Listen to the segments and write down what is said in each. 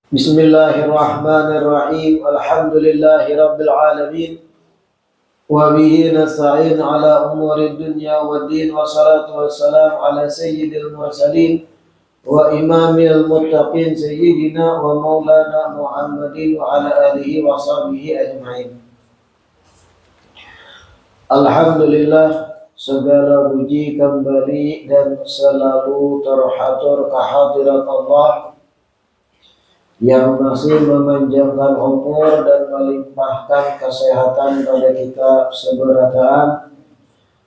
Bismillahirrahmanirrahim. Alhamdulillahirabbil alamin. Wa bihi nasta'in ala umuri dunya waddin, wassalatu wassalamu ala sayyidil mursalin wa imamil muttaqin sayyidina wa maulana Muhammadin wa ala alihi wa sahbihi ajma'in. Alhamdulillah, segala puji kembali dan selalu terhatur kehadirat Allah yang masih memanjangkan umur dan melimpahkan kesehatan pada kita seberataan,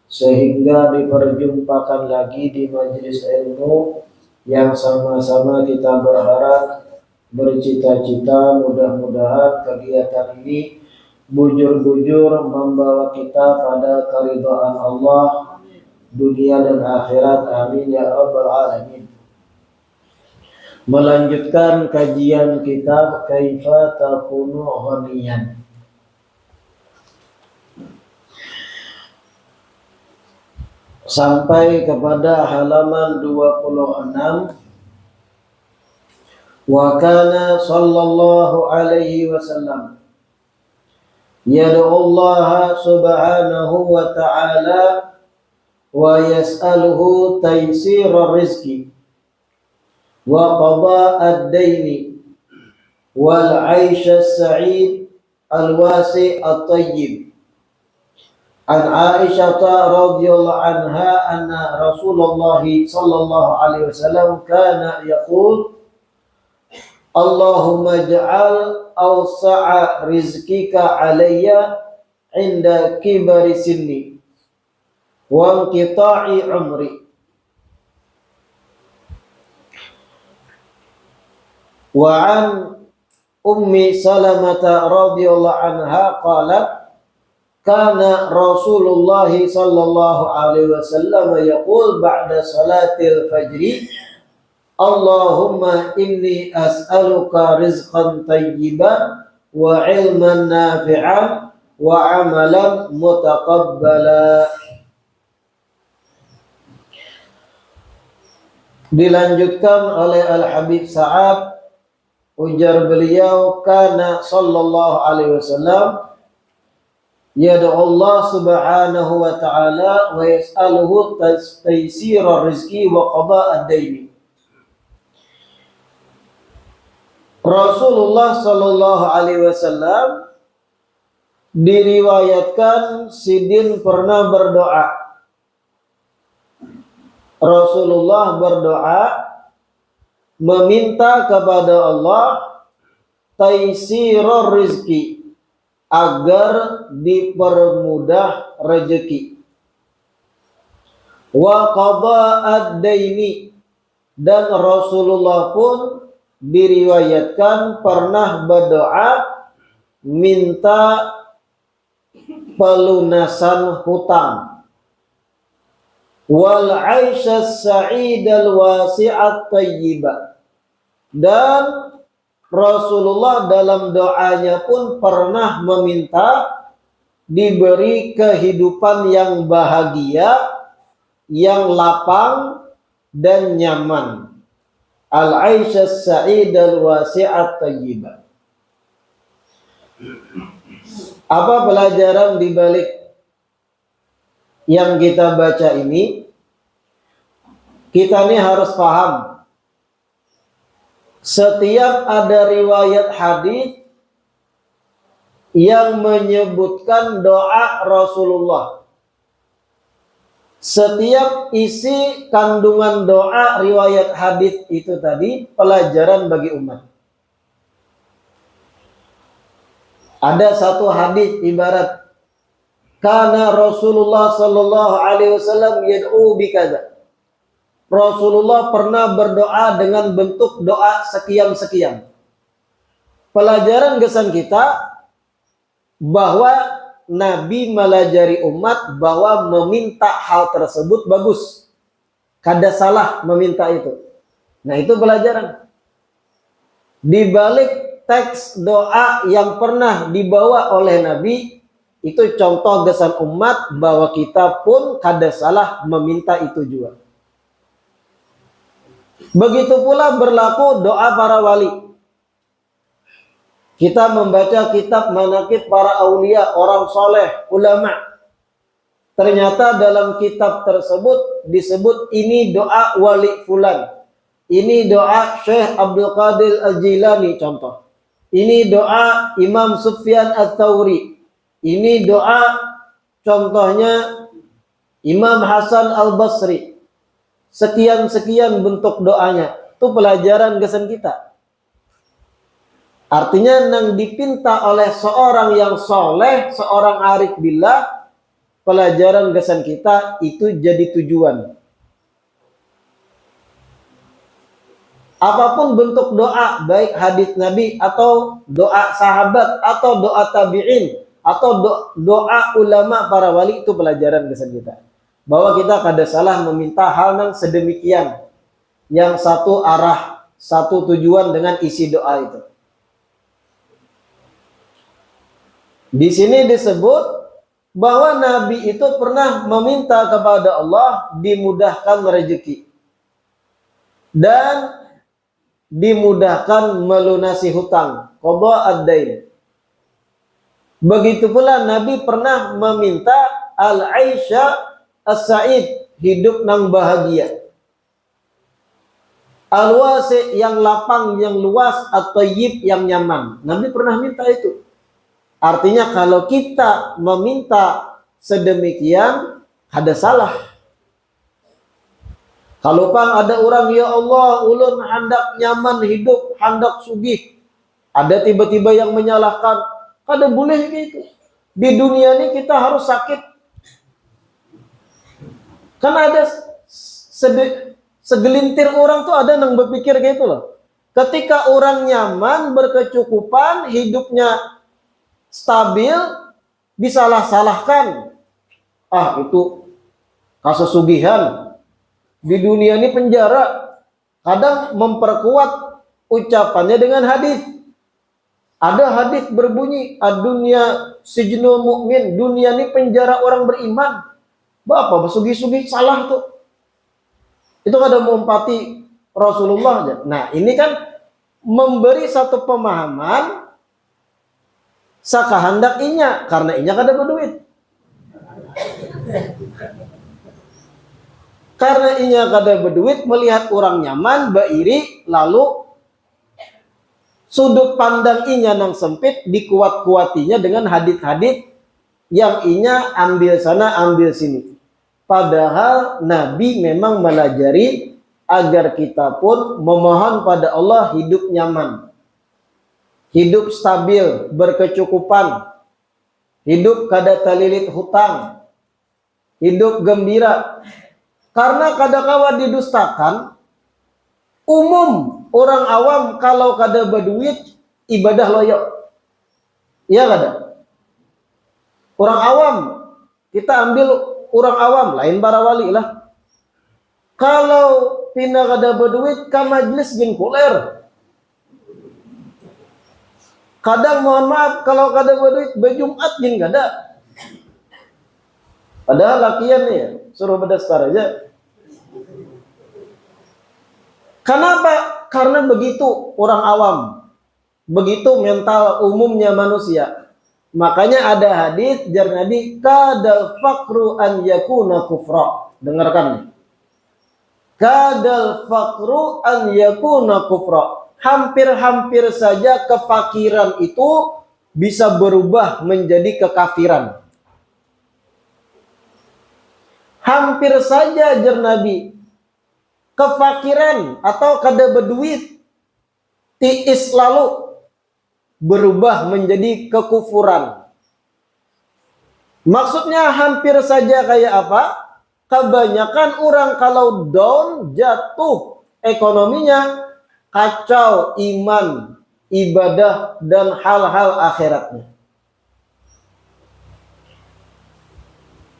sehingga diperjumpakan lagi di majelis ilmu yang sama-sama kita berharap, bercita-cita mudah-mudahan kegiatan ini bujur-bujur membawa kita pada keridhaan Allah dunia dan akhirat. Amin ya rabbal alamin. Melanjutkan kajian kitab Kaifa Takunu Ghaniyan. Sampai kepada halaman 26. Wa kana sallallahu alaihi wasallam yad'ullaha subhanahu wa ta'ala wa yas'aluhu taysira rizqi wa qada ad-daini wal 'aisha as-sa'id al-wasi' at-tayyib. An Aisyah radhiyallahu anha anna Rasulullah sallallahu alaihi wasallam kana yaqul Allahumma ij'al awsa'a rizqika 'alayya 'inda kibari sinni wa inqita'i 'umri. Wa an Ummi Salamah radhiyallahu anha qalat kana Rasulullah sallallahu alaihi wasallam yaqul ba'da salatil fajri Allahumma inni as'aluka rizqan tayyiban wa ilman nafi'an wa amalan mutaqabbala. Dilanjutkan oleh Al-Habib Sa'ad, ujar beliau, kana sallallahu alaihi wasallam yad'u Allah subhanahu wa ta'ala wa yas'aluhu taysira rizqi wa qada ad-daini. Rasulullah sallallahu alaihi wasallam diriwayatkan Sidin pernah berdoa. Rasulullah berdoa meminta kepada Allah taysirur rizki, agar dipermudah rezeki, wa qada ad-daini, dan Rasulullah pun diriwayatkan pernah berdoa minta pelunasan hutang, wal 'aisha as-sa'id al-wasi'at tayyibah, dan Rasulullah dalam doanya pun pernah meminta diberi kehidupan yang bahagia, yang lapang dan nyaman. Al-'aisha as-sa'id al-wasi'at tayyibah. Apa pelajaran di balik yang kita baca ini? Kita ini harus paham, setiap ada riwayat hadis yang menyebutkan doa Rasulullah, setiap isi kandungan doa riwayat hadis itu tadi pelajaran bagi umat. Ada satu hadis ibarat kana Rasulullah sallallahu alaihi wasallam yad'u bikaza. Rasulullah pernah berdoa dengan bentuk doa sekian-sekian. Pelajaran kesan kita bahwa Nabi melajari umat bahwa meminta hal tersebut bagus. Kada salah meminta itu. Nah, itu pelajaran. Di balik teks doa yang pernah dibawa oleh Nabi, itu contoh kesan umat bahwa kita pun kada salah meminta itu juga. Begitu pula berlaku doa para wali. Kita membaca kitab manaqib para aulia, orang soleh, ulama. Ternyata dalam kitab tersebut disebut ini doa wali fulan. Ini doa Syekh Abdul Qadir Al-Jilani contoh. Ini doa Imam Sufyan Ats-Tsauri. Ini doa contohnya Imam Hasan Al-Basri. Sekian-sekian bentuk doanya. Itu pelajaran gesen kita. Artinya nang dipinta oleh seorang yang soleh, seorang arif billah, pelajaran gesen kita itu jadi tujuan. Apapun bentuk doa, baik hadis Nabi atau doa sahabat atau doa tabi'in atau doa ulama para wali, itu pelajaran gesen kita. Bahwa kita kada salah meminta hal yang sedemikian, yang satu arah, satu tujuan dengan isi doa itu. Di sini disebut bahwa Nabi itu pernah meminta kepada Allah dimudahkan rezeki dan dimudahkan melunasi hutang, qada ad-dain. Begitu pula Nabi pernah meminta al-aisha as-sa'id, hidup nang bahagia, al-wasi, yang lapang, yang luas, at-tayyib, yang nyaman. Nabi pernah minta itu. Artinya kalau kita meminta sedemikian, ada salah. Kalau pang ada orang, ya Allah, ulun hendak nyaman hidup, hendak sugih, ada tiba-tiba yang menyalahkan, kada boleh gitu. Di dunia ini kita harus sakit. Kan ada segelintir orang tuh ada yang berpikir gitu loh. Ketika orang nyaman, berkecukupan, hidupnya stabil, disalah-salahkan. Ah, itu kasus sugihan. Di dunia ini penjara. Kadang memperkuat ucapannya dengan hadis. Ada hadis berbunyi, ad-dunya sijnul mukmin, dunia ini penjara orang beriman. Bapak bersugi-sugi salah tuh. Itu kada mengumpati Rasulullah aja. Nah, ini kan memberi satu pemahaman sakahandak inya, karena inya kada berduit. Karena inya kada berduit, melihat orang nyaman, bairi, lalu sudut pandang inya nang sempit dikuat-kuatinya dengan hadis-hadis yang inya ambil sana, ambil sini. Padahal Nabi memang melajari agar kita pun memohon pada Allah hidup nyaman, hidup stabil, berkecukupan, hidup kada talilit hutang, hidup gembira. Karena kadang-kala didustakan, umum orang awam kalau kada berduit ibadah loyo. Iya kada? Orang awam, kita ambil orang awam, lain para wali lah. Kalau pindah kada berduit, ke majlis gin kuler. Kadang mohon maaf kalau kada berduit berjumat gin kada. Padahal lakian nih ya, suruh berdastar aja. Kenapa? Karena begitu orang awam, begitu mental umumnya manusia. Makanya ada hadis jar Nabi, kadal fakru an yakuna kufra. Dengarkan nih. Kadal fakru an yakuna kufra. Hampir-hampir saja kefakiran itu bisa berubah menjadi kekafiran. Hampir saja jar Nabi, kefakiran atau kada berduit tiis lalu berubah menjadi kekufuran. Maksudnya hampir saja kayak apa? Kebanyakan orang kalau down, jatuh ekonominya, kacau iman, ibadah, dan hal-hal akhiratnya.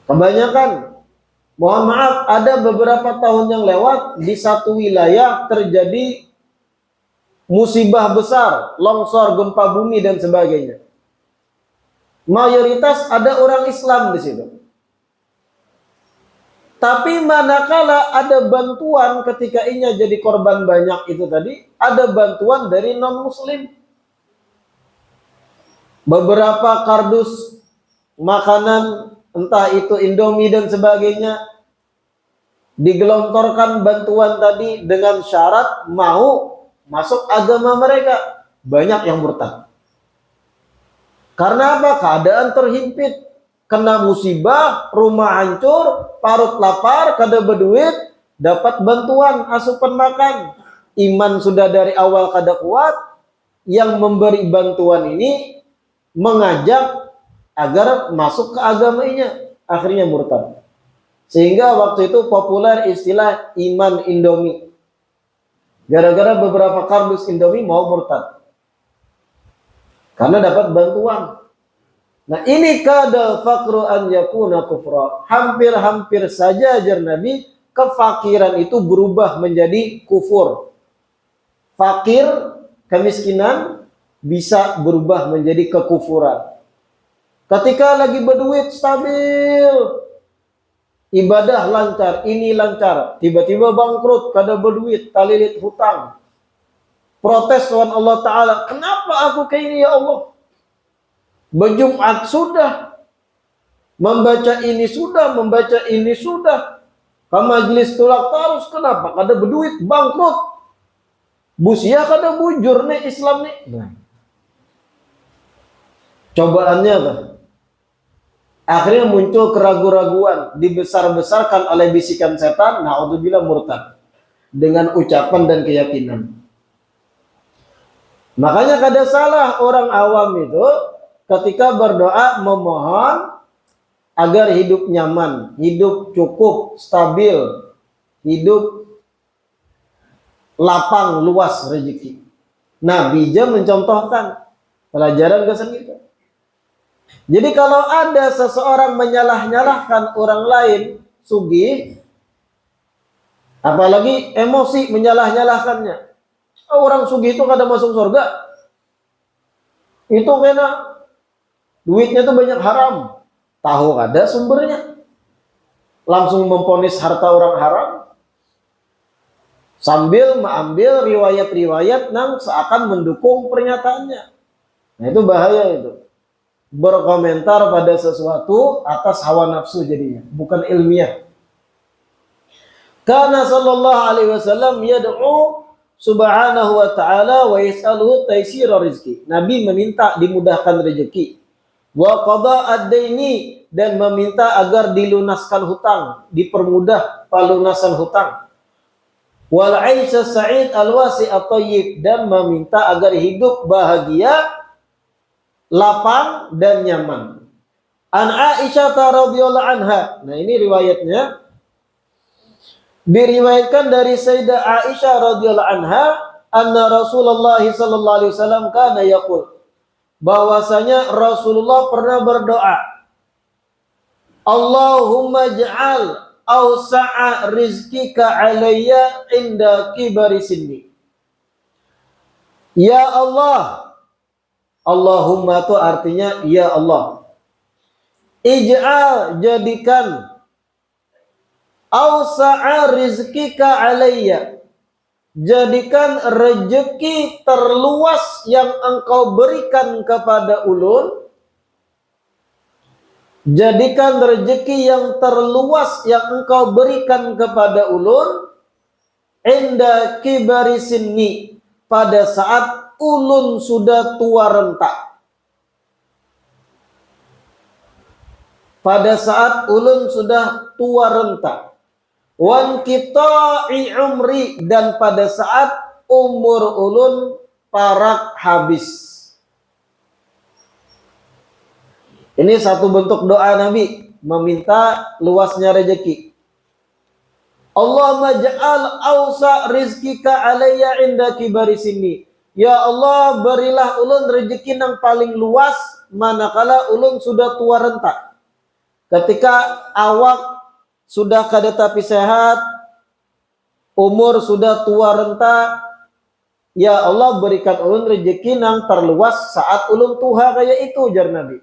Kebanyakan, mohon maaf, ada beberapa tahun yang lewat di satu wilayah terjadi musibah besar, longsor, gempa bumi dan sebagainya. Mayoritas ada orang Islam di situ. Tapi manakala ada bantuan ketika inya jadi korban banyak itu tadi, ada bantuan dari non-muslim. beberapa kardus makanan, entah itu Indomie dan sebagainya, digelontorkan bantuan tadi dengan syarat mau masuk agama mereka. Banyak yang murtad. Karena apa? Keadaan terhimpit, kena musibah, rumah hancur, parut lapar, kada berduit, dapat bantuan asupan makan. Iman sudah dari awal kada kuat, yang memberi bantuan ini mengajak agar masuk ke agamanya, akhirnya murtad. Sehingga waktu itu populer istilah iman Indomie. Gara-gara beberapa kardus Indomie mau murtad. Karena dapat bantuan. Nah, ini kadal fakru an yakuna kufra. Hampir-hampir saja ajar Nabi, kefakiran itu berubah menjadi kufur. Fakir, kemiskinan bisa berubah menjadi kekufuran. Ketika lagi berduit stabil, ibadah lancar, ini lancar, tiba-tiba bangkrut, kada berduit, talilit hutang. Protes Tuhan Allah Ta'ala, kenapa aku kayak ini ya Allah? Berjumat sudah, membaca ini sudah, ke majelis tulak tarus, kenapa? Kada berduit, bangkrut. Busia kada bujur nih Islam nih. Nah. Cobaannya apa? Akhirnya muncul keraguan-raguan, dibesar-besarkan oleh bisikan setan, na'udzubillah murtad. Dengan ucapan dan keyakinan. Makanya kada salah orang awam itu ketika berdoa memohon agar hidup nyaman, hidup cukup, stabil, hidup lapang, luas rezeki. Nabi Jam mencontohkan pelajaran kesan itu. Jadi kalau ada seseorang menyalah-nyalahkan orang lain sugih, apalagi emosi menyalah-nyalahkannya, orang sugih itu kada masuk surga, itu karena duitnya itu banyak haram, tahu kada sumbernya, langsung memponis harta orang haram, sambil mengambil riwayat-riwayat yang seakan mendukung pernyataannya. Nah itu bahaya itu. Berkomentar pada sesuatu atas hawa nafsu jadinya, bukan ilmiah. Karena sallallahu alaihi wasallam yad'u subhanahu wa ta'ala wa yas'aluhu taysira rizki. Nabi meminta dimudahkan rezeki. Wa qada ad-daini, dan meminta agar dilunaskan hutang, dipermudah pelunasan hutang. Wal 'aisha sa'id al-wasi' at-thayyib, dan meminta agar hidup bahagia, lapang dan nyaman. An Aisyah radhiyallahu anha. Nah, ini riwayatnya diriwayatkan dari Sayyidah Aisyah radhiyallahu anha, anna Rasulullah sallallahu alaihi wasallam kana yaqul, bahwasanya Rasulullah pernah berdoa, Allahumma ja'al awsa'a rizqika alayya inda kibari sinni. Ya Allah, Allahumma itu artinya ya Allah, ij'al, jadikan, awsa'a rizqika alayya, jadikan rezeki terluas yang engkau berikan kepada ulun, jadikan rezeki yang terluas yang engkau berikan kepada ulun, inda kibari sinni, pada saat ulun sudah tua renta. Pada saat ulun sudah tua renta. Wan qita'i umri, dan pada saat umur ulun parak habis. Ini satu bentuk doa Nabi, meminta luasnya rezeki. Allahumma ja'al awsa rizkika alayya inda kibari sinni. Ya Allah, berilah ulun rezeki yang paling luas manakala ulun sudah tua renta. Ketika awak sudah kada tapi sehat, umur sudah tua renta, ya Allah berikan ulun rezeki yang terluas saat ulun tua kayak itu, jar Nabi.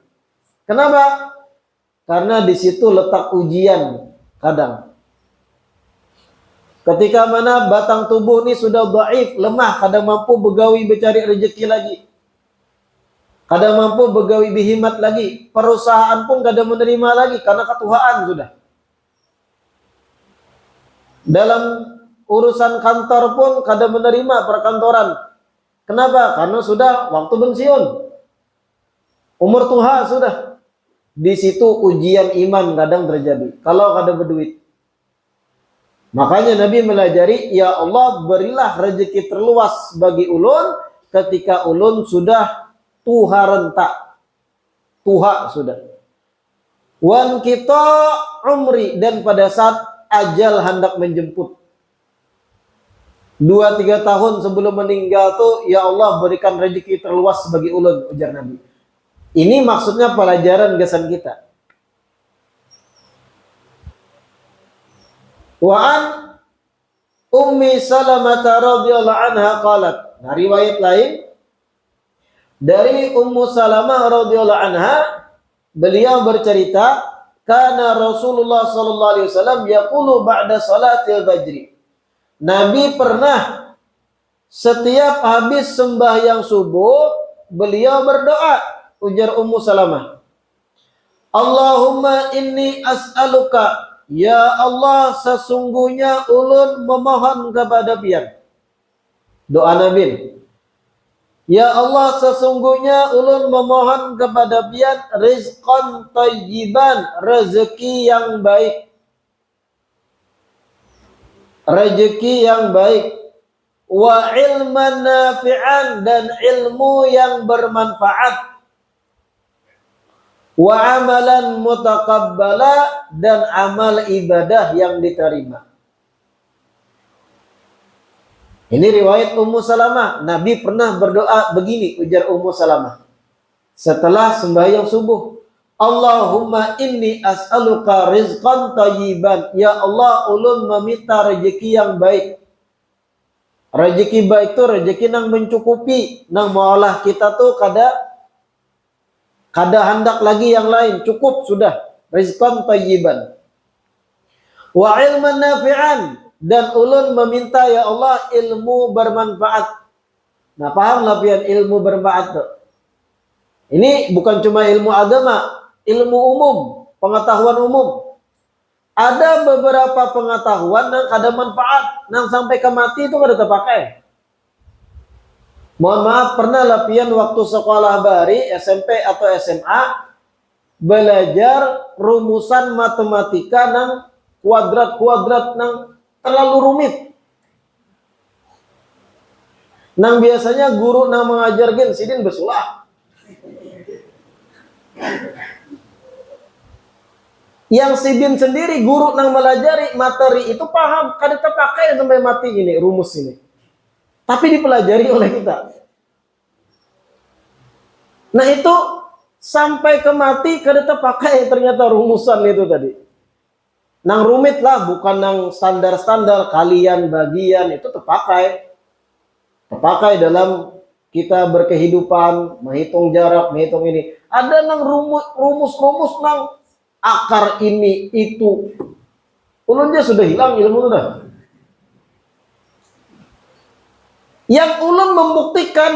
Kenapa? Karena di situ letak ujian kadang. Ketika mana batang tubuh ini sudah dhaif, lemah, kadang mampu begawi mencari rezeki lagi. kada mampu begawi bihimat lagi, perusahaan pun kada menerima lagi karena ketuaan sudah. Dalam urusan kantor pun kada menerima perkantoran. Kenapa? Karena sudah waktu pensiun. Umur tua sudah. Di situ ujian iman kadang terjadi. Kalau kada berduit. Makanya Nabi melajari, ya Allah berilah rezeki terluas bagi ulun ketika ulun sudah tuha rentak. Tuha sudah. Wan kita umri, dan pada saat ajal hendak menjemput. 2-3 tahun sebelum meninggal tuh, ya Allah berikan rezeki terluas bagi ulun, ujar Nabi. Ini maksudnya pelajaran gesan kita. Wa an Ummi Salamah radhiyallahu anha qalat. Nah, riwayat lain dari Ummu Salamah radhiyallahu anha, beliau bercerita, kana Rasulullah sallallahu alaihi wasallam yaqulu ba'da salatil fajri. Nabi pernah setiap habis sembahyang subuh beliau berdoa, ujar Ummu Salamah. Allahumma inni as'aluka, ya Allah sesungguhnya ulun memohon kepada pian. Doa Nabi. Ya Allah sesungguhnya ulun memohon kepada pian rizqan thayyiban, rezeki yang baik. Rezeki yang baik. Wa ilman nafi'an, dan ilmu yang bermanfaat. Wa amalan mutaqabbala, dan amal ibadah yang diterima. Ini riwayat Ummu Salamah. Nabi pernah berdoa begini, ujar Ummu Salamah. Setelah sembahyang subuh. Allahumma inni as'aluka rizqan thayyiban. Ya Allah, ulun meminta rezeki yang baik. Rezeki baik itu rezeki yang mencukupi, yang mengolah kita tuh kada hendak lagi yang lain, cukup sudah. Rizqan thayyiban. Wa ilman nafi'an, dan ulun meminta ya Allah ilmu bermanfaat. Nah, pahamlah pian ilmu bermanfaat tuh. Ini bukan cuma ilmu agama, ilmu umum, pengetahuan umum. Ada beberapa pengetahuan yang kada manfaat, yang sampai ke mati itu kada terpakai. Mohon maaf, pernah lapian waktu sekolah bari, SMP atau SMA, belajar rumusan matematika nang kuadrat-kuadrat nang terlalu rumit. Nang biasanya guru nang mengajar gen sidin besulah. Yang sidin sendiri guru nang melajari materi itu paham, kada terpakai sampai mati ini rumus ini. Tapi dipelajari oleh kita. Nah itu sampai ke mati kada terpakai ternyata rumusan itu tadi. Nang rumit lah, bukan nang standar-standar kalian bagian itu terpakai. Terpakai dalam kita berkehidupan, menghitung jarak, menghitung ini. Ada nang rumus-rumus nang akar ini itu. Ulunnya sudah hilang ilmu sudah. Yang ulun membuktikan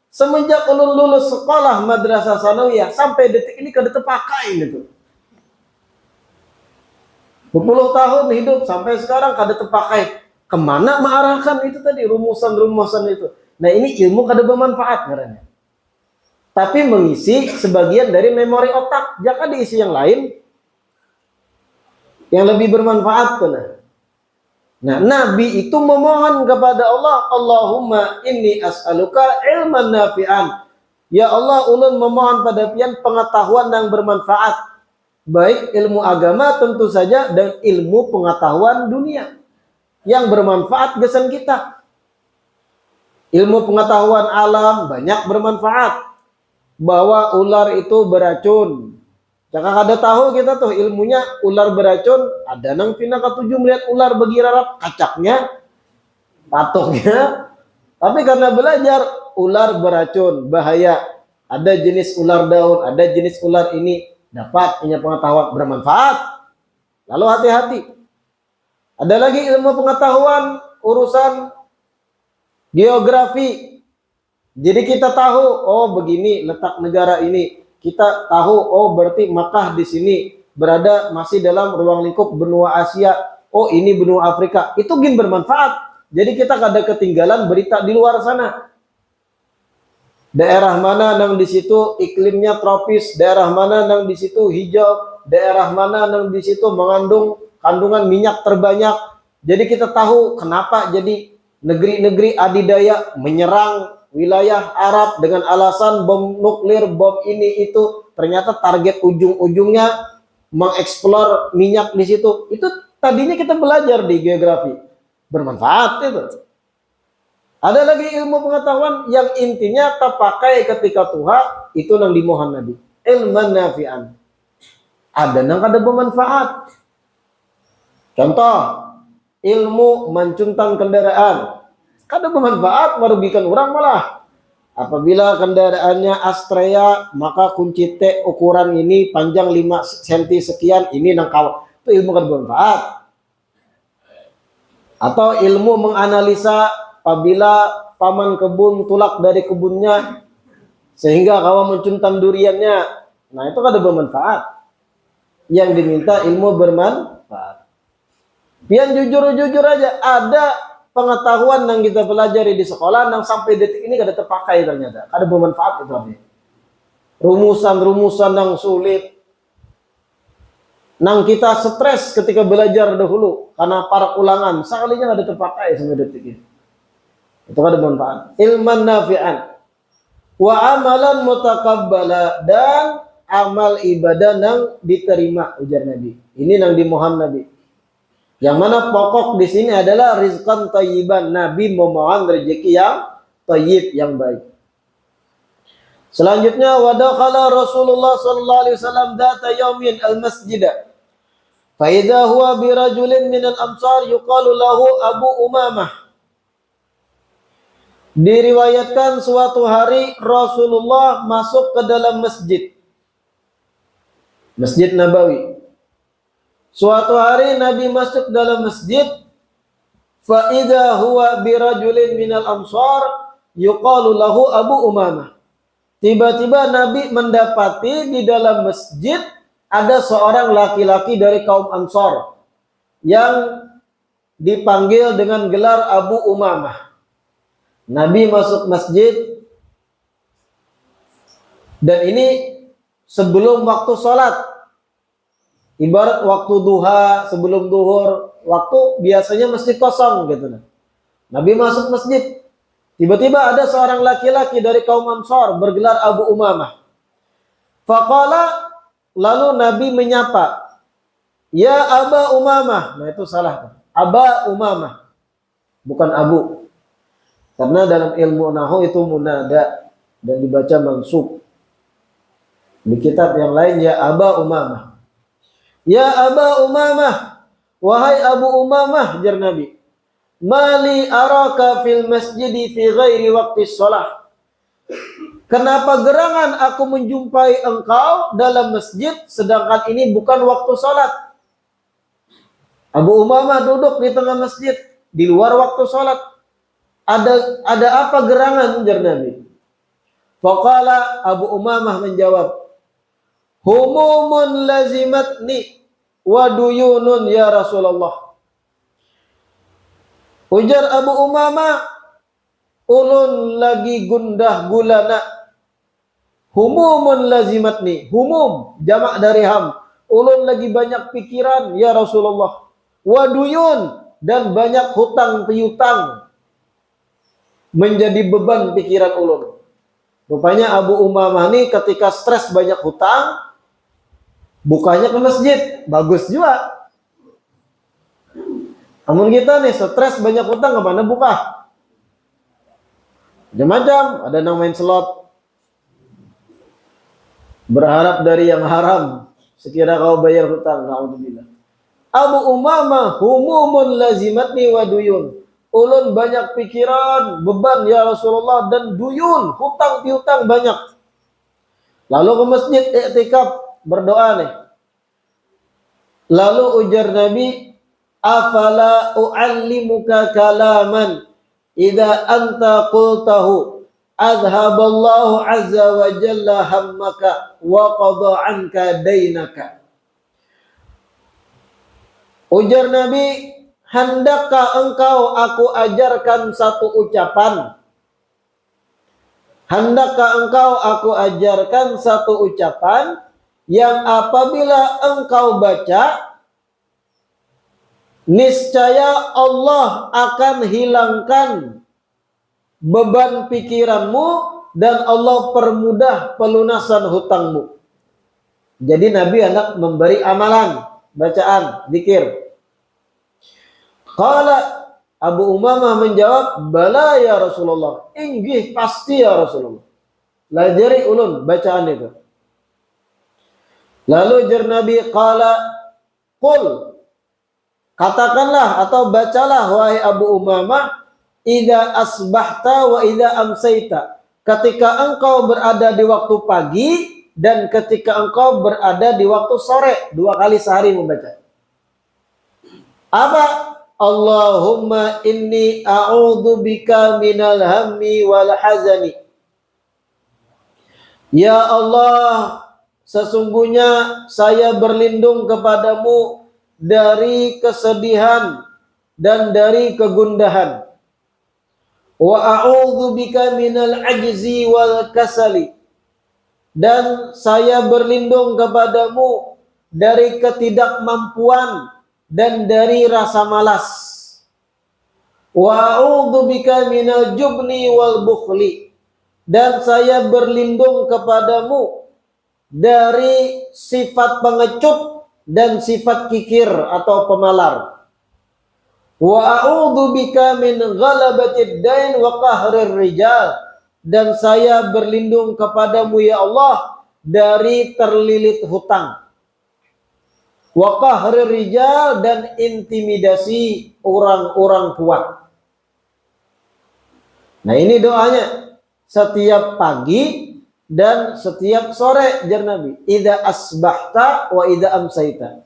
semenjak ulun lulus sekolah madrasah sanawiyah sampai detik ini kada terpakai gitu. 20 tahun hidup sampai sekarang kada terpakai. Kemana mengarahkan itu tadi rumusan-rumusan itu. Nah ini ilmu kada bermanfaat karena. Tapi mengisi sebagian dari memori otak. Jika diisi yang lain yang lebih bermanfaat benar. Nah, Nabi itu memohon kepada Allah, Allahumma inni as'aluka ilman nafi'an. Ya Allah, ulun memohon pada pian pengetahuan yang bermanfaat. Baik ilmu agama tentu saja dan ilmu pengetahuan dunia yang bermanfaat gesan kita. Ilmu pengetahuan alam banyak bermanfaat. Bahwa ular itu beracun. Jangan ada tahu kita tuh ilmunya ular beracun, ada nang pina ketujuh melihat ular begirarap kacaknya, patoknya. Tapi karena belajar ular beracun, bahaya. Ada jenis ular daun, ada jenis ular ini, dapat punya pengetahuan bermanfaat. Lalu hati-hati. Ada lagi ilmu pengetahuan urusan geografi. Jadi kita tahu, oh begini letak negara ini. Kita tahu, oh berarti Makkah di sini berada masih dalam ruang lingkup benua Asia. Oh ini benua Afrika. Itu gin bermanfaat. Jadi kita kada ketinggalan berita di luar sana. Daerah mana nang di situ iklimnya tropis, daerah mana nang di situ hijau, daerah mana nang di situ mengandung kandungan minyak terbanyak. Jadi kita tahu kenapa jadi negeri-negeri adidaya menyerang wilayah Arab dengan alasan bom nuklir, bom ini itu. Ternyata target ujung-ujungnya mengeksplor minyak di situ. Itu tadinya kita belajar di geografi. Bermanfaat itu. Ada lagi ilmu pengetahuan yang intinya terpakai ketika Tuhan itu yang dimohon Nabi. Ilman nafi'an. Ada yang kada bermanfaat. Contoh, ilmu mencuntang kendaraan. Kada bermanfaat, merugikan orang malah. Apabila kendaraannya Astrea, maka kunci T ukuran ini panjang 5 cm sekian, ini nangkal. Itu ilmu kada bermanfaat. Atau ilmu menganalisa apabila paman kebun tulak dari kebunnya sehingga kawan mencuntang duriannya, nah itu kada bermanfaat. Yang diminta ilmu bermanfaat. Pian jujur-jujur aja, ada pengetahuan yang kita pelajari di sekolah yang sampai detik ini kada terpakai ternyata, kada bermanfaat itu artinya. Rumusan-rumusan yang sulit, nang kita stres ketika belajar dahulu karena para ulangan, sekalinya kada terpakai sampai detik ini. Itu kada bermanfaat. Ilman nafi'an wa amalan mutaqabbala, dan amal ibadah yang diterima, ujar Nabi. Ini yang dimohon Nabi. Yang mana pokok di sini adalah rizqan thayyiban. Nabi memohon rezeki yang thayyib, yang baik. Selanjutnya wa dakhala Rasulullah sallallahu alaihi wasallam dzata yaumin al-masjid. Fa idza huwa bi rajulin min al-amsar yuqalu lahu Abu Umamah. Diriwayatkan suatu hari Rasulullah masuk ke dalam masjid. Masjid Nabawi. Suatu hari Nabi masuk dalam masjid. Fa idza huwa bi rajulin minal amsar yuqalu lahu Abu Umamah. Tiba-tiba Nabi mendapati di dalam masjid ada seorang laki-laki dari kaum Ansar yang dipanggil dengan gelar Abu Umamah. Nabi masuk masjid dan ini sebelum waktu sholat, ibarat waktu duha sebelum duhur, waktu biasanya masjid kosong gitu. Nabi masuk masjid, tiba-tiba ada seorang laki-laki dari kaum Ansar bergelar Abu Umamah. Faqala, lalu Nabi menyapa, ya Aba Umamah. Nah itu salah, Aba Umamah, bukan Abu. Karena dalam ilmu nahwu itu munada dan dibaca mansub. Di kitab yang lain ya Aba Umamah. Ya Aba Umamah, wahai Abu Umamah, jar Nabi. Mali araka fil masjidi fi ghairi waqti shalah. Kenapa gerangan aku menjumpai engkau dalam masjid sedangkan ini bukan waktu salat? Abu Umamah duduk di tengah masjid di luar waktu salat. Ada apa gerangan, jar Nabi? Faqala, Abu Umamah menjawab, humumun lazimatni wa duyunun ya Rasulullah. Ujar Abu Umamah, ulun lagi gundah gulana. Humumun lazimatni, humum jamak dari ham. Ulun lagi banyak pikiran ya Rasulullah. Wa duyun, dan banyak hutang piutang menjadi beban pikiran ulun. Rupanya Abu Umamah ini ketika stres banyak hutang, bukanya ke masjid, bagus juga. Namun kita nih stres banyak hutang, kemana buka? Macam-macam, ada yang main slot, berharap dari yang haram, sekira kau bayar hutang. Na'udzubillah. Abu Umamah, humumun lazimatni wa duyun. Ulun banyak pikiran, beban ya Rasulullah, dan duyun, hutang piutang banyak. Lalu ke masjid i'tikaf, berdoa nih. Lalu ujar Nabi, afala u'allimuka kalaman idza anta qultahu adhaballahu azza wa jalla hammaka wa qada anka dainaka. Ujar Nabi, hendakkah engkau aku ajarkan satu ucapan? Hendakkah engkau aku ajarkan satu ucapan yang apabila engkau baca, niscaya Allah akan hilangkan beban pikiranmu dan Allah permudah pelunasan hutangmu. Jadi Nabi hendak memberi amalan, bacaan, zikir. Qala Abu Umamah menjawab, bala ya Rasulullah. Inggih pasti ya Rasulullah. Lajari ulun bacaan itu. Lalu jar Nabi, qala qul, katakanlah atau bacalah wahai Abu Umamah, idza asbahta wa idza amsayta. Ketika engkau berada di waktu pagi dan ketika engkau berada di waktu sore, 2 kali sehari membaca. Apa? Allahumma inni a'udzubika minal hammi wal hazani. Ya Allah, sesungguhnya saya berlindung kepadamu dari kesedihan dan dari kegundahan. Wa a'udzubika minal ajzi wal kasali. Dan saya berlindung kepadamu dari ketidakmampuan dan dari rasa malas. Wa a'udzubika minal jubni wal bukhli. Dan saya berlindung kepadamu dari sifat pengecut dan sifat kikir atau pemalar. Wa a'udzubika min ghalabatid dain wa qahrir rijal. Dan saya berlindung kepadamu ya Allah dari terlilit hutang. Wa qahrir rijal, dan intimidasi orang-orang kuat. Nah ini doanya setiap pagi dan setiap sore jar Nabi. Idza asbahta wa idza amsayta.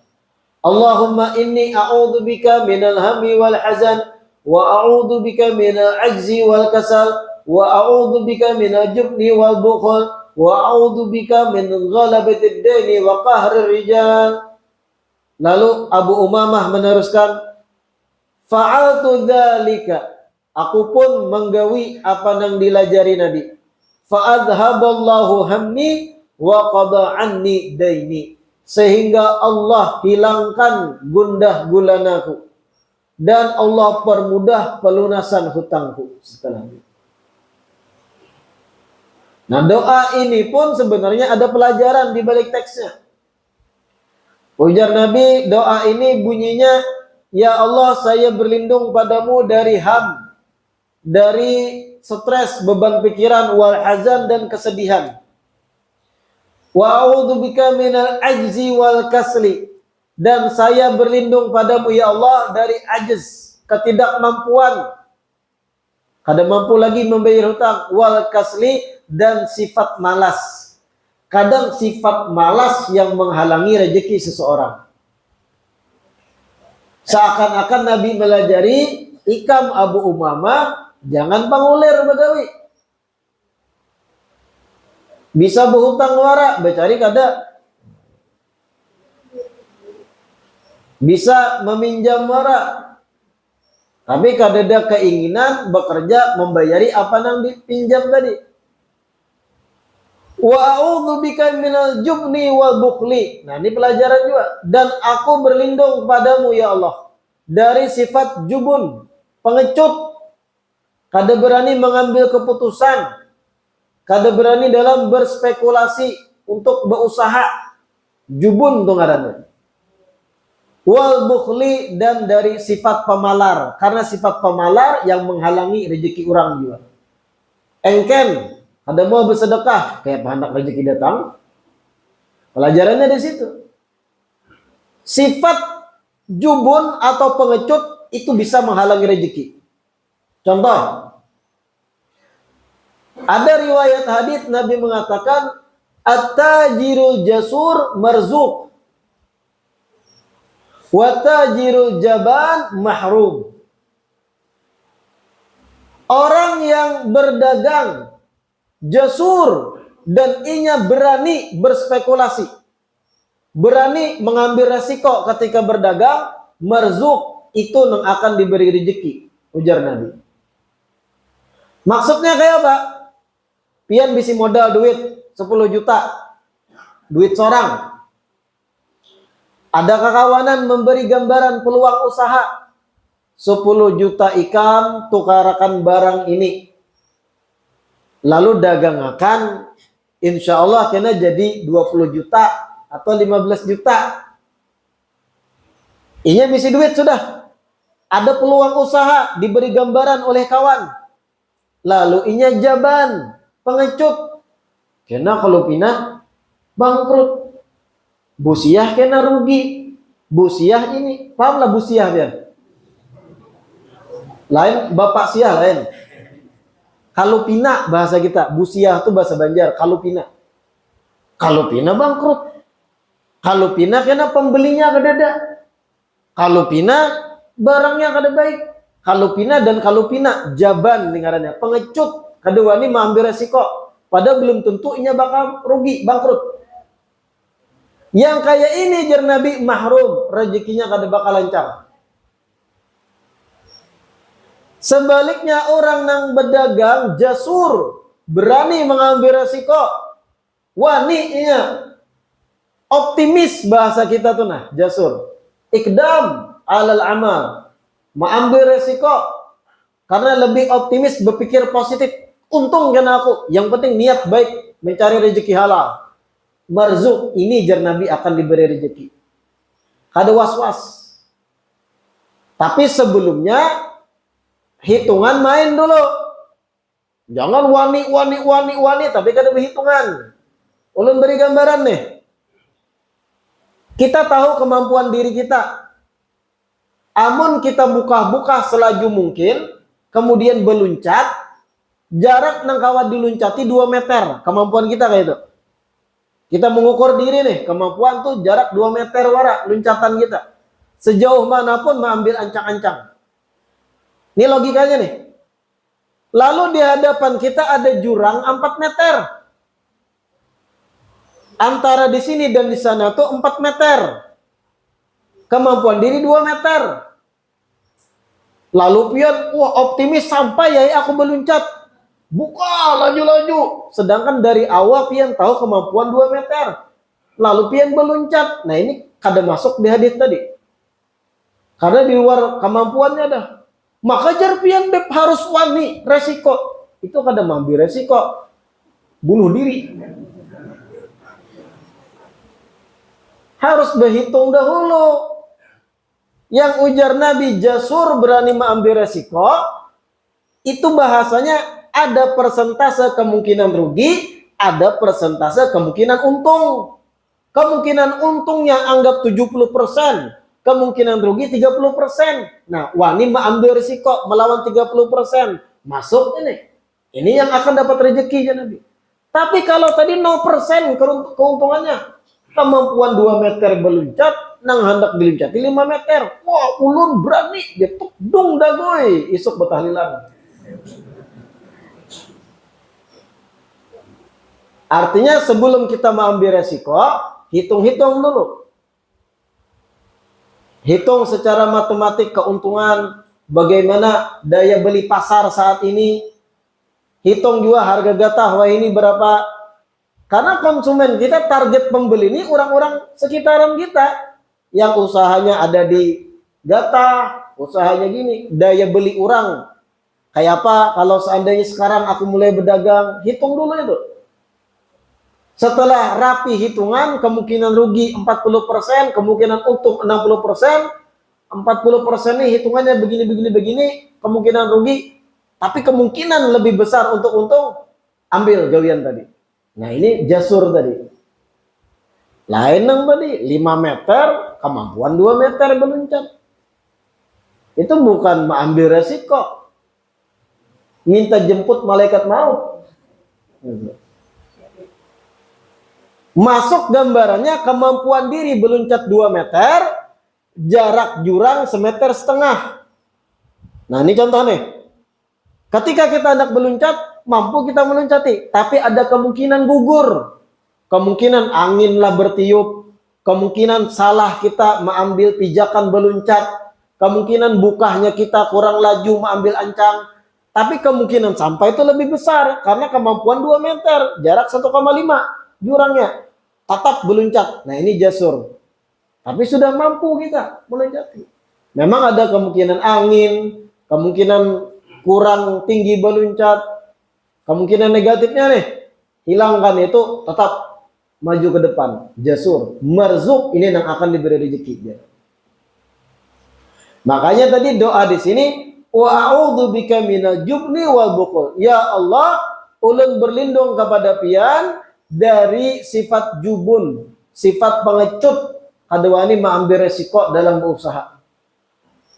Allahumma inni a'udzubika minal hammi wal hazan wa a'udzubika minal ajzi wal kasal wa a'udzubika minal jubni wal bukhl wa a'udzubika min ghalabatid daini wa qahrir rijal. Lalu Abu Umamah meneruskan, fa'altu dzalika, aku pun menggawi apa yang dilajari Nabi. Fa'adhaballahu hammi wa qada anni daini. Sehingga Allah hilangkan gundah gulanaku dan Allah permudah pelunasan hutangku setelah itu. Nah doa ini pun sebenarnya ada pelajaran di balik teksnya. Ujar Nabi, doa ini bunyinya, ya Allah saya berlindung padamu dari ham, dari stres, beban pikiran, wal hazan, dan kesedihan. Wa a'udzubika minal ajzi wal kasli. Dan saya berlindung padamu ya Allah dari ajz, ketidakmampuan. Kada mampu lagi membayar hutang, wal kasli, dan sifat malas. Kadang sifat malas yang menghalangi rezeki seseorang. Seakan-akan Nabi melajari ikam Abu Umamah, jangan pangulir begawi. Bisa berhutang wara, becari kada. Bisa meminjam wara. Tapi kada ada keinginan bekerja membayari apa yang dipinjam tadi. Wa a'udzubika minal jubni wal bukhli. Nah, ini pelajaran juga. Dan aku berlindung padamu ya Allah dari sifat jubun, pengecut. Kada berani mengambil keputusan. Kada berani dalam berspekulasi untuk berusaha. Jubun tuh ngarannya. Wal bukhli, dan dari sifat pemalar. Karena sifat pemalar yang menghalangi rezeki orang juga. Engken. Ada mau bersedekah, kayak hendak rezeki datang. Pelajarannya di situ. Sifat jubun atau pengecut itu bisa menghalangi rezeki. Contoh, ada riwayat hadits Nabi mengatakan, at-tajirul jasur marzuq, wa tajirul jaban mahrum. Orang yang berdagang jasur, dan inya berani berspekulasi, berani mengambil resiko ketika berdagang, marzuk, itu yang akan diberi rezeki, ujar Nabi. Maksudnya kayak apa? Pian bisi modal duit 10 juta, duit seorang. Ada kekawanan memberi gambaran peluang usaha. 10 juta ikan tukarakan barang ini. Lalu dagang akan, insya Allah kena jadi 20 juta atau 15 juta. Ini bisi duit sudah. Ada peluang usaha diberi gambaran oleh kawan. Lalu inya jaban, pengecut. Kena kalau pindah bangkrut. Busiah kena rugi. Busiah ini, pahamlah busiah dia. Lain bapak siah lain. Kalau pina bahasa kita, busiah itu bahasa Banjar, kalau pina. Kalau pina bangkrut. Kalau pina kena pembelinya kedada. Kalau pina barangnya kada baik. Kalau pina dan kalau pina jaban dengarannya, pengecut. Kedua ini mengambil resiko. Padahal belum tentu inya bakal rugi, bangkrut. Yang kayak ini jar Nabi mahrum, rezekinya kada bakal lancar. Sebaliknya orang yang berdagang jasur, berani mengambil resiko, waninya optimis bahasa kita tuh nah, jasur. Ikdam alal amal, mengambil resiko karena lebih optimis, berpikir positif. Untung kan aku, yang penting niat baik mencari rezeki halal. Marzuk, ini jar Nabi akan diberi rezeki. Kada was-was. Tapi sebelumnya hitungan main dulu. Jangan wani tapi kada berhitungan. Ulun beri gambaran nih. Kita tahu kemampuan diri kita. Amun kita buka-buka selaju mungkin, kemudian berluncat, jarak nang kawat diluncati 2 meter. Kemampuan kita kayak itu. Kita mengukur diri nih, kemampuan tuh jarak 2 meter warak loncatan kita. Sejauh manapun mengambil ancang-ancang. Ini logikanya nih. Lalu di hadapan kita ada jurang 4 meter. Antara di sini dan di sana tuh 4 meter. Kemampuan diri 2 meter. Lalu pion, wah optimis sampai ya aku meluncat. Buka laju-laju. Sedangkan dari awal pian tahu kemampuan 2 meter. Lalu pian meluncat. Nah ini kada masuk di hadis tadi. Karena di luar kemampuannya dah. Maka jar pian beb harus wani resiko. Itu kada mengambil resiko. Bunuh diri. Harus berhitung dahulu. Yang ujar Nabi jasur berani mengambil resiko. Itu bahasanya ada persentase kemungkinan rugi, ada persentase kemungkinan untung. Kemungkinan untungnya anggap 70%, kemungkinan rugi 30%. Nah, wani mengambil risiko melawan 30%. Masuk ini. Ini yang akan dapat rezeki ya Nabi. Tapi kalau tadi 0% keuntungannya, kemampuan 2 meter berluncat, nang hendak diluncati 5 meter. Wah, ulun berani, dia tuk dung dagoy, isuk betahlilan. Artinya sebelum kita mengambil resiko, hitung-hitung dulu. Hitung secara matematik keuntungan, bagaimana daya beli pasar saat ini. Hitung juga harga gatah, wah ini berapa. Karena konsumen kita, target pembeli ini orang-orang sekitaran kita. Yang usahanya ada di gatah, usahanya gini, daya beli orang. Kayak apa kalau seandainya sekarang aku mulai berdagang, hitung dulu itu. Setelah rapi hitungan, kemungkinan rugi 40%, kemungkinan untung 60%, 40% nih hitungannya begini, kemungkinan rugi, tapi kemungkinan lebih besar untuk untung, ambil gawian tadi. Nah ini jasur tadi. Lain yang tadi, 5 meter, kemampuan 2 meter meluncat. Itu bukan mengambil resiko. Minta jemput malaikat maut. Masuk gambarannya kemampuan diri meluncat 2 meter, jarak jurang 1,5 meter. Nah ini contoh nih. Ketika kita hendak meluncat, mampu kita meloncati, tapi ada kemungkinan gugur, kemungkinan angin lah bertiup, kemungkinan salah kita mengambil pijakan meloncat, kemungkinan bukahnya kita kurang laju mengambil ancang, tapi kemungkinan sampai itu lebih besar karena kemampuan 2 meter, jarak 1,5 jurangnya, tetap meloncat. Nah ini jasur, tapi sudah mampu kita meloncati. Memang ada kemungkinan angin, kemungkinan kurang tinggi meloncat, kemungkinan negatifnya nih, hilangkan itu, tetap maju ke depan. Jasur, marzuk, ini yang akan diberi rezeki. Makanya tadi doa di sini, wa a'udzubika minal jubni wal bukhl. Ya Allah, ulun berlindung kepada pian dari sifat jubun, sifat pengecut, kadewani mengambil resiko dalam berusaha.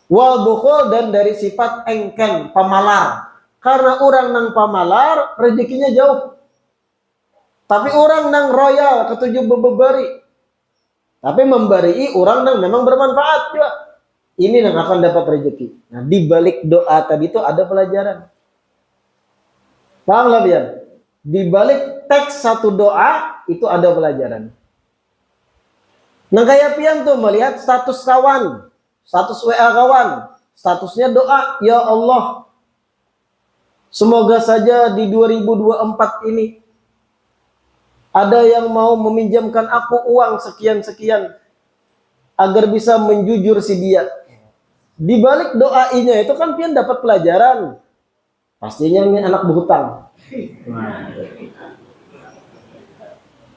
Wal bukhl, dan dari sifat engken, pemalar. Karena orang nang pamalar, rezekinya jauh. Tapi orang nang royal, ketujuh beberi. Tapi memberi orang nang memang bermanfaat juga. Ini yang akan dapat rezeki. Nah, di balik doa tadi itu ada pelajaran. Paham lah biar? Di balik teks satu doa itu ada pelajaran. Nah, kayak pian tuh melihat status kawan, status WA kawan, statusnya doa, ya Allah, semoga saja di 2024 ini ada yang mau meminjamkan aku uang sekian-sekian agar bisa menjujur si dia. Di balik doainya itu kan pian dapat pelajaran. Pastinya ini anak berhutang.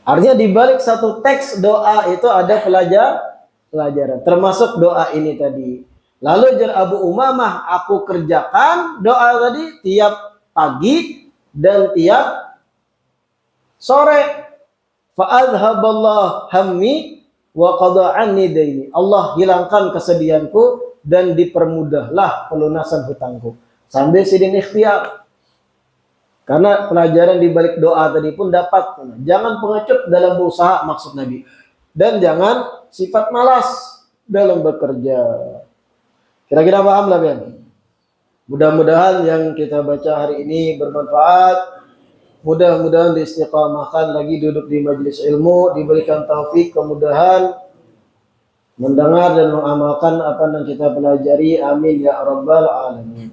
Artinya di balik satu teks doa itu ada pelajaran. Termasuk doa ini tadi. Lalu jar Abu Umamah, aku kerjakan doa tadi tiap pagi dan tiap sore. Fa'adhaballah hammi wa qada anni daini. Allah hilangkan kesedihanku dan dipermudahlah pelunasan hutangku. Sambil sidin ikhtiar. Karena pelajaran di balik doa tadi pun dapat. Jangan pengecut dalam berusaha, maksud Nabi. Dan jangan sifat malas dalam bekerja. Kira-kira paham lah, Ben? Mudah-mudahan yang kita baca hari ini bermanfaat. Mudah-mudahan diistiqamahkan lagi duduk di majelis ilmu, diberikan taufik, kemudahan mendengar dan mengamalkan apa yang kita pelajari. Amin ya rabbal alamin.